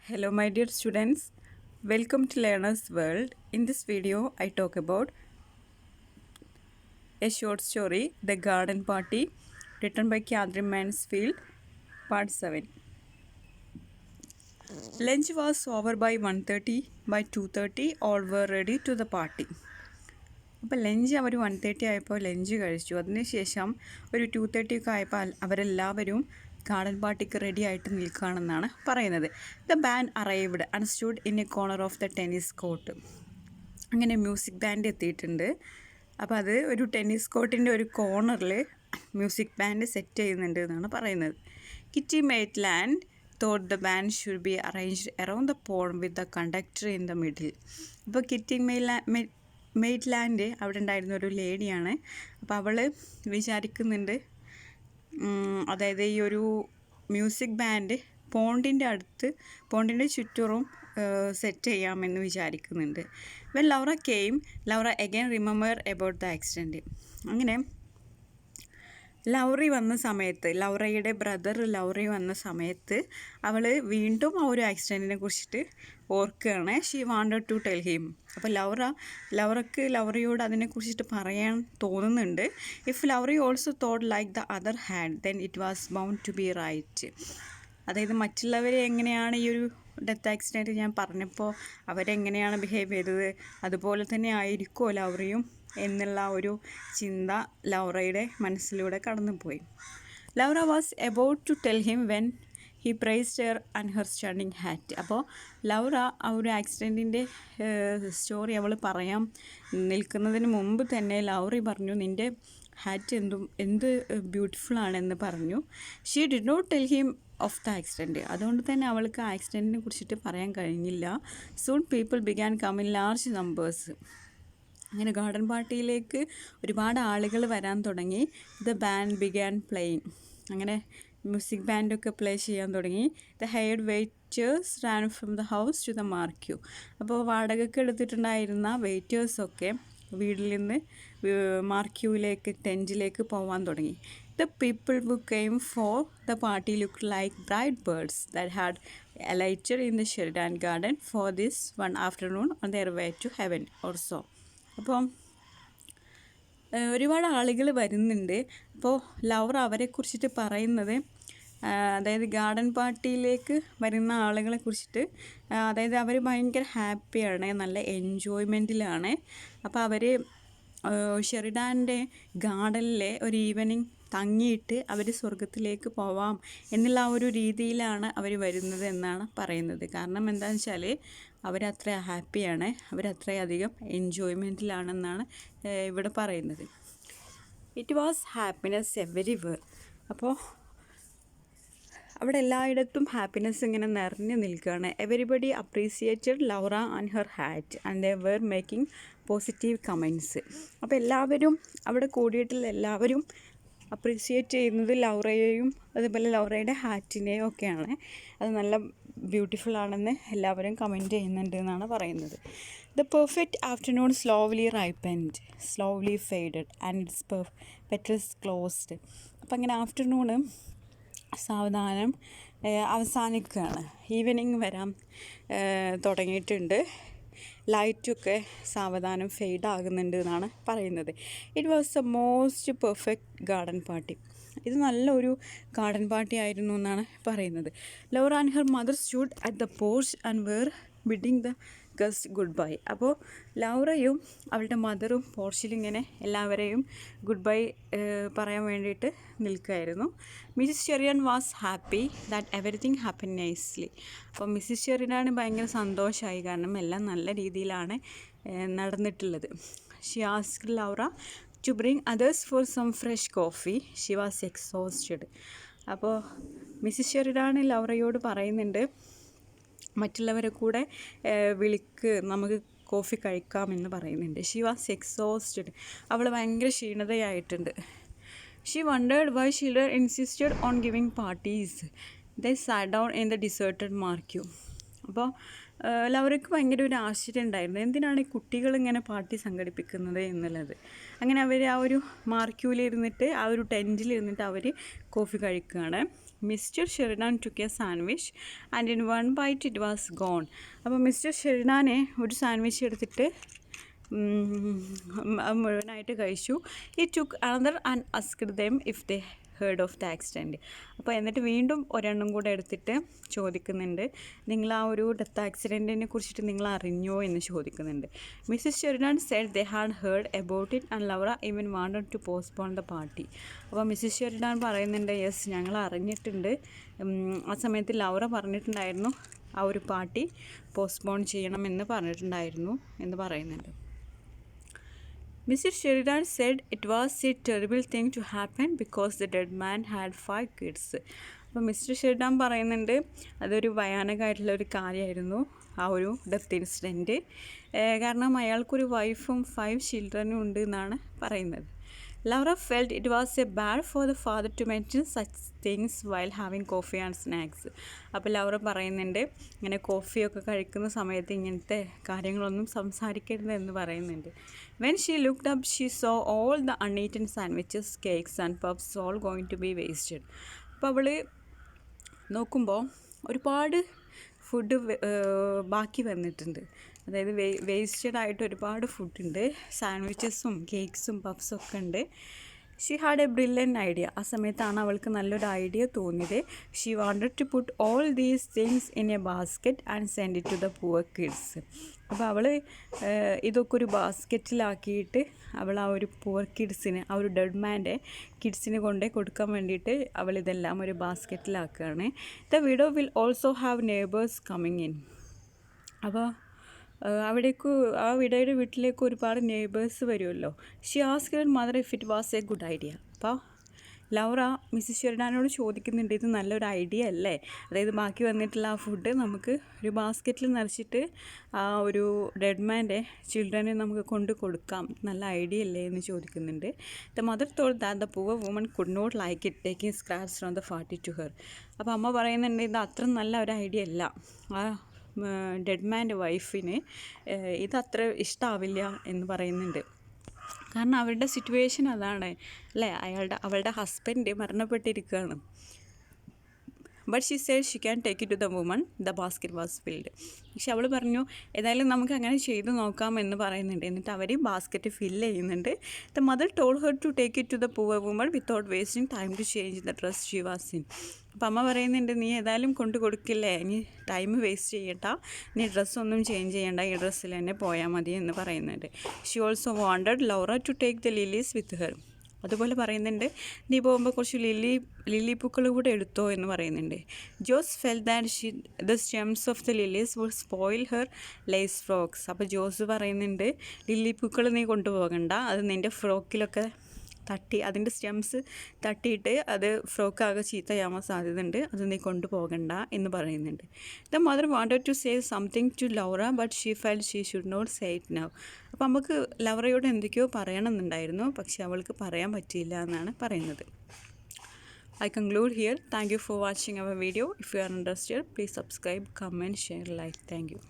Hello my dear students, welcome to Learner's World. In this video I talk about a short story, The Garden Party, written by Catherine Mansfield, part 7. Lunch was over by 1:30. By 2:30 all were ready to the party. അപ്പോൾ lunch അവർ 1:30 ആയപ്പോൾ lunch കഴിച്ചു. അതിനുശേഷം ഒരു 2:30 ഒക്കെ ആയപ്പോൾ അവരെല്ലാവരും garden പാർട്ടിക്ക് ready ആയിട്ട് നിൽക്കുകയാണെന്നാണ് പറയുന്നത്. The band arrived and stood in A corner of the tennis court. അങ്ങനെ മ്യൂസിക് ബാൻഡ് എത്തിയിട്ടുണ്ട്. അപ്പോൾ അത് ഒരു ടെന്നീസ് കോർട്ടിൻ്റെ ഒരു കോർണറിൽ മ്യൂസിക് ബാൻഡ് സെറ്റ് ചെയ്യുന്നുണ്ട് എന്നാണ് പറയുന്നത്. Kitty Maitland thought the band should be arranged around the pond with the conductor in the middle. അപ്പോൾ കിറ്റി മെയ്റ്റ്ലാൻഡ് അവിടെ ഉണ്ടായിരുന്ന ഒരു ലേഡിയാണ്. അപ്പോൾ അവൾ വിചാരിക്കുന്നുണ്ട്, അതായത് ഈ ഒരു മ്യൂസിക് ബാൻഡ് പോണ്ടിൻ്റെ ചുറ്റും സെറ്റ് ചെയ്യാമെന്ന് വിചാരിക്കുന്നുണ്ട്. When Laura came, Laura again remember about the accident. അങ്ങനെ ലൗറയുടെ ബ്രദർ ലൗറി വന്ന സമയത്ത് അവൾ വീണ്ടും ആ ഒരു ആക്സിഡൻറ്റിനെ കുറിച്ചിട്ട് ഓർക്കുകയാണ്. She wanted to tell him. അപ്പോൾ ലൗറയോട് അതിനെക്കുറിച്ചിട്ട് പറയാൻ തോന്നുന്നുണ്ട്. If Laurie also thought like the other had then it was bound to be right. അതായത് മറ്റുള്ളവരെ എങ്ങനെയാണ് ഈ ഒരു ഡെത്ത് ആക്സിഡൻറ്റ് ഞാൻ പറഞ്ഞപ്പോൾ അവരെങ്ങനെയാണ് ബിഹേവ് ചെയ്തത്, അതുപോലെ തന്നെ ആയിരിക്കുമോ ലൗറിയും എന്നുള്ള ഒരു ചിന്ത ലൗറയുടെ മനസ്സിലൂടെ കടന്നുപോയി. Laura was about to tell him when he praised her and her stunning hat. അപ്പോൾ ലൗറ ആ ഒരു ആക്സിഡൻറ്റിൻ്റെ സ്റ്റോറി അവൾ പറയാൻ നിൽക്കുന്നതിന് മുമ്പ് തന്നെ ലൗറി പറഞ്ഞു, നിൻ്റെ ഹാറ്റ് എന്ത് ബ്യൂട്ടിഫുള്ളാണെന്ന് പറഞ്ഞു. She did not tell him of the accident. അതുകൊണ്ട് തന്നെ അവൾക്ക് ആക്സിഡൻറ്റിനെ കുറിച്ചിട്ട് പറയാൻ കഴിഞ്ഞില്ല. Soon people began come in large numbers. അങ്ങനെ ഗാർഡൻ പാർട്ടിയിലേക്ക് ഒരുപാട് ആളുകൾ വരാൻ തുടങ്ങി. The band began playing. അങ്ങനെ മ്യൂസിക് ബാൻഡൊക്കെ പ്ലേ ചെയ്യാൻ തുടങ്ങി. The hired waiters ran from the house to the marquee. അപ്പോൾ വാടകയ്ക്ക് എടുത്തിട്ടുണ്ടായിരുന്ന വെയിറ്റേഴ്സൊക്കെ വീട്ടിൽ നിന്ന് മാർക്യൂവിലേക്ക് ടെൻറ്റിലേക്ക് പോകാൻ തുടങ്ങി. The people who came for the party looked like bright birds that had alighted in the Sheridan Garden for this one afternoon on their way to heaven or so. അപ്പോൾ ഒരുപാട് ആളുകൾ വരുന്നുണ്ട്. അപ്പോൾ ലൗറ അവരെക്കുറിച്ചിട്ട് പറയുന്നത്, അതായത് ഗാർഡൻ പാർട്ടിയിലേക്ക് വരുന്ന ആളുകളെ കുറിച്ചിട്ട്, അതായത് അവർ ഭയങ്കര ഹാപ്പിയാണ്, നല്ല എൻജോയ്മെൻറ്റിലാണ്. അപ്പോൾ അവർ ഷെറിഡാൻ്റെ ഗാർഡനിലെ ഒരു ഈവനിങ് തങ്ങിയിട്ട് അവർ സ്വർഗത്തിലേക്ക് പോവാം എന്നുള്ള ആ ഒരു രീതിയിലാണ് അവർ വരുന്നത് എന്നാണ് പറയുന്നത്. കാരണം എന്താണെന്ന് വെച്ചാൽ അവരത്ര ഹാപ്പിയാണ്, അവരത്രയധികം എൻജോയ്മെൻറ്റിലാണെന്നാണ് ഇവിടെ പറയുന്നത്. It was happiness everywhere. അപ്പോൾ അവിടെ എല്ലായിടത്തും ഹാപ്പിനെസ് ഇങ്ങനെ നിറഞ്ഞു നിൽക്കുകയാണ്. Everybody appreciated Laura and her hat and they were making positive comments. അപ്പോൾ എല്ലാവരും അവിടെ കൂടിയിട്ടുള്ള എല്ലാവരും അപ്രീസിയേറ്റ് ചെയ്യുന്നത് ലൗറയെയും അതുപോലെ ലൗറയുടെ ഹാറ്റിനെയും ഒക്കെയാണ്. അത് നല്ല ബ്യൂട്ടിഫുൾ ആണെന്ന് എല്ലാവരും കമൻറ്റ് ചെയ്യുന്നുണ്ട് എന്നാണ് പറയുന്നത്. The perfect afternoon slowly ripened, slowly faded and it's petals closed. അപ്പോൾ അങ്ങനെ ആഫ്റ്റർനൂണ് സാവധാനം അവസാനിക്കുകയാണ്. ഈവനിങ് വരാൻ തുടങ്ങിയിട്ടുണ്ട്. ലൈറ്റൊക്കെ സാവധാനം ഫെയ്ഡ് ആകുന്നുണ്ട് എന്നാണ് പറയുന്നത്. It was a most perfect garden party. ഇത് നല്ലൊരു ഗാർഡൻ പാർട്ടി ആയിരുന്നു എന്നാണ് പറയുന്നത്. Laura and her mother stood at the porch and were bidding the guest goodbye. അപ്പോൾ ലൗറയും അവളുടെ മദറും പോർച്ചിലിങ്ങനെ എല്ലാവരെയും ഗുഡ് ബൈ പറയാൻ വേണ്ടിയിട്ട് നിൽക്കുകയായിരുന്നു. Mrs Sheridan was happy that everything happen nicely. അപ്പോൾ മിസ്സിസ് ഷെറിനാണ് ഭയങ്കര സന്തോഷമായി, കാരണം എല്ലാം നല്ല രീതിയിലാണ് നടന്നിട്ടുള്ളത്. She asked Laura to bring others for some fresh coffee. She was exhausted. അപ്പോൾ മിസ്സിസ് ഷെറിനാണ് ലൗറയോട് പറയുന്നുണ്ട്, മറ്റുള്ളവരെ കൂടെ നമുക്ക് കോഫി കഴിക്കാമെന്ന് പറയുന്നുണ്ട്. She was exhausted. അവൾ ഭയങ്കര ക്ഷീണതയായിട്ടുണ്ട്. She wondered why children insisted on giving parties. They sat down in the deserted marquee. അപ്പോൾ ലൗറയ്ക്ക് ഭയങ്കര ഒരു ആശ്ചര്യം ഉണ്ടായിരുന്നു, എന്തിനാണ് ഈ കുട്ടികളിങ്ങനെ പാർട്ടി സംഘടിപ്പിക്കുന്നത് എന്നുള്ളത്. അങ്ങനെ അവർ ആ ഒരു മാർക്യൂലിരുന്നിട്ട് ആ ഒരു ടെൻറ്റിലിരുന്നിട്ട് അവർ കോഫി കഴിക്കുകയാണ്. Mr Sheridan took a sandwich and in one bite it was gone. അപ്പോൾ മിസ്റ്റർ ഷെറിഡാനെ ഒരു സാൻഡ്വിച്ച് എടുത്തിട്ട് മുഴുവനായിട്ട് കഴിച്ചു. He took another and asked them if they heard of the accident. അപ്പോൾ എന്നിട്ട് വീണ്ടും ഒരെണ്ണം കൂടെ എടുത്തിട്ട് ചോദിക്കുന്നുണ്ട്, നിങ്ങൾ ആ ഒരു ഡെത്ത് ആക്സിഡൻറ്റിനെ കുറിച്ചിട്ട് നിങ്ങൾ അറിഞ്ഞോ എന്ന് ചോദിക്കുന്നുണ്ട്. Mrs Sheridan said they had heard about it and Laura even wanted to postpone the party. അപ്പോൾ മിസ്സസ് ഷെറിഡാൻ പറയുന്നുണ്ട്, യെസ് ഞങ്ങൾ അറിഞ്ഞിട്ടുണ്ട്. ആ സമയത്ത് ലൗറ പറഞ്ഞിട്ടുണ്ടായിരുന്നു ആ ഒരു പാർട്ടി പോസ്റ്റ്പോൺ ചെയ്യണമെന്ന് പറഞ്ഞിട്ടുണ്ടായിരുന്നു എന്ന് പറയുന്നുണ്ട്. Mr. Sheridan said it was a terrible thing to happen because the dead man had 5 kids. അപ്പോൾ മിസ്റ്റർ ഷെറിഡാൻ പറയുന്നുണ്ട് അതൊരു ഭയാനകമായിട്ടുള്ളൊരു കാര്യമായിരുന്നു ആ ഒരു ഡെത്ത് ഇൻസിഡൻറ്റ്. കാരണം അയാൾക്കൊരു വൈഫും 5 ചിൽഡ്രനും ഉണ്ട് എന്നാണ് പറയുന്നത്. Laura felt it was a bad for the father to mention such things while having coffee and snacks. അപ്പോൾ ലൗറ പറയുന്നുണ്ട് ഇങ്ങനെ കോഫിയൊക്കെ കഴിക്കുന്ന സമയത്ത് ഇങ്ങനത്തെ കാര്യങ്ങളൊന്നും സംസാരിക്കരുത് എന്ന് പറയുന്നുണ്ട്. When she looked up, she saw all the uneaten sandwiches, cakes and puffs all going to be wasted. അപ്പോൾ അവൾ നോക്കുമ്പോൾ ഒരുപാട് ഫുഡ് ബാക്കി വന്നിട്ടുണ്ട്. അതായത് വേസ്റ്റഡ് ആയിട്ട് ഒരുപാട് ഫുഡുണ്ട്, സാൻഡ്വിച്ചസും കേക്ക്സും പഫ്സും ഒക്കെ ഉണ്ട്. She had a brilliant idea. ആ സമയത്താണ് അവൾക്ക് നല്ലൊരു ഐഡിയ തോന്നിയത്. She wanted to put all these things in a basket and send it to the poor kids. അപ്പോൾ അവൾ ഇതൊക്കെ ഒരു ബാസ്ക്കറ്റിലാക്കിയിട്ട് അവൾ ആ ഒരു പുവർ കിഡ്സിന്, ആ ഒരു ഡെഡ് മാൻ്റെ കിഡ്സിന് കൊണ്ടേ കൊടുക്കാൻ വേണ്ടിയിട്ട് അവൾ ഇതെല്ലാം ഒരു ബാസ്ക്കറ്റിലാക്കുകയാണ്. The widow will also have neighbours coming in. അപ്പോൾ അവിടേക്ക് ആ വിഡോയുടെ വീട്ടിലേക്ക് ഒരുപാട് നെയ്ബേഴ്സ് വരുമല്ലോ. She asked her mother if it was a good idea. അപ്പോൾ ലൗറ മിസ്സസ് ഷെറിഡാനോട് ചോദിക്കുന്നുണ്ട്, ഇത് നല്ലൊരു ഐഡിയ അല്ലേ? അതായത് ബാക്കി വന്നിട്ടുള്ള ആ ഫുഡ് നമുക്ക് ഒരു ബാസ്ക്കറ്റിൽ നിറച്ചിട്ട് ആ ഒരു ഡെഡ് മാൻ്റെ ചിൽഡ്രനെ നമുക്ക് കൊണ്ട് കൊടുക്കാം, നല്ല ഐഡിയ അല്ലേ എന്ന് ചോദിക്കുന്നുണ്ട്. The mother told that the poor woman could not like it taking scraps from the party to her. അപ്പോൾ അമ്മ പറയുന്നുണ്ട് ഇത് അത്ര നല്ല ഒരു ഐഡിയ അല്ല, ആ ഡെഡ് മാൻ്റെ വൈഫിന് ഇതത്ര ഇഷ്ടമാവില്ല എന്ന് പറയുന്നുണ്ട്. കാരണം അവരുടെ സിറ്റുവേഷൻ അതാണ് അല്ലേ, അവളുടെ ഹസ്ബൻഡ് മരണപ്പെട്ടിരിക്കുകയാണ്. But she said she can take it to the woman, the basket was filled. പക്ഷെ അവൾ പറഞ്ഞു ഏതായാലും നമുക്ക് അങ്ങനെ ചെയ്ത് നോക്കാം എന്ന് പറയുന്നുണ്ട്. എന്നിട്ട് അവർ ബാസ്ക്കറ്റ് ഫില്ല് ചെയ്യുന്നുണ്ട്. The mother told her to take it to the poor woman without wasting time to change the dress she was in. അപ്പം അമ്മ പറയുന്നുണ്ട് നീ ഏതായാലും കൊണ്ട് കൊടുക്കില്ലേ, ഇനി ടൈം വേസ്റ്റ് ചെയ്യണ്ട, നീ ഡ്രസ്സൊന്നും ചേഞ്ച് ചെയ്യണ്ട, ഈ ഡ്രസ്സിൽ തന്നെ പോയാൽ മതി എന്ന് പറയുന്നുണ്ട്. She also wanted Laura to take the lilies with her. അതുപോലെ പറയുന്നുണ്ട് നീ പോകുമ്പോൾ കുറച്ച് ലില്ലി പൂക്കൾ കൂടെ എടുത്തോ എന്ന് പറയുന്നുണ്ട്. Jose felt that the stems of the lilies would spoil her lace frocks. അപ്പോൾ ജോസ് പറയുന്നുണ്ട് ലില്ലി പൂക്കൾ നീ കൊണ്ടുപോകണ്ട, അത് നിൻ്റെ ഫ്രോക്കിലൊക്കെ തട്ടി, അതിൻ്റെ സ്റ്റെംസ് തട്ടിയിട്ട് അത് ഫ്രോക്കാകെ ചീത്തയാവാൻ സാധ്യതയുണ്ട്, അത് നീ കൊണ്ടുപോകണ്ട എന്ന് പറയുന്നുണ്ട്. The mother wanted to say something to Laura but she felt she should not say it now. അപ്പോൾ നമുക്ക് ലൗറയോട് എന്തൊക്കെയോ പറയണമെന്നുണ്ടായിരുന്നു, പക്ഷെ അവൾക്ക് പറയാൻ പറ്റിയില്ല എന്നാണ് പറയുന്നത്. I conclude here. Thank you for watching our video. If you are interested, please subscribe, comment, share, like. Thank you.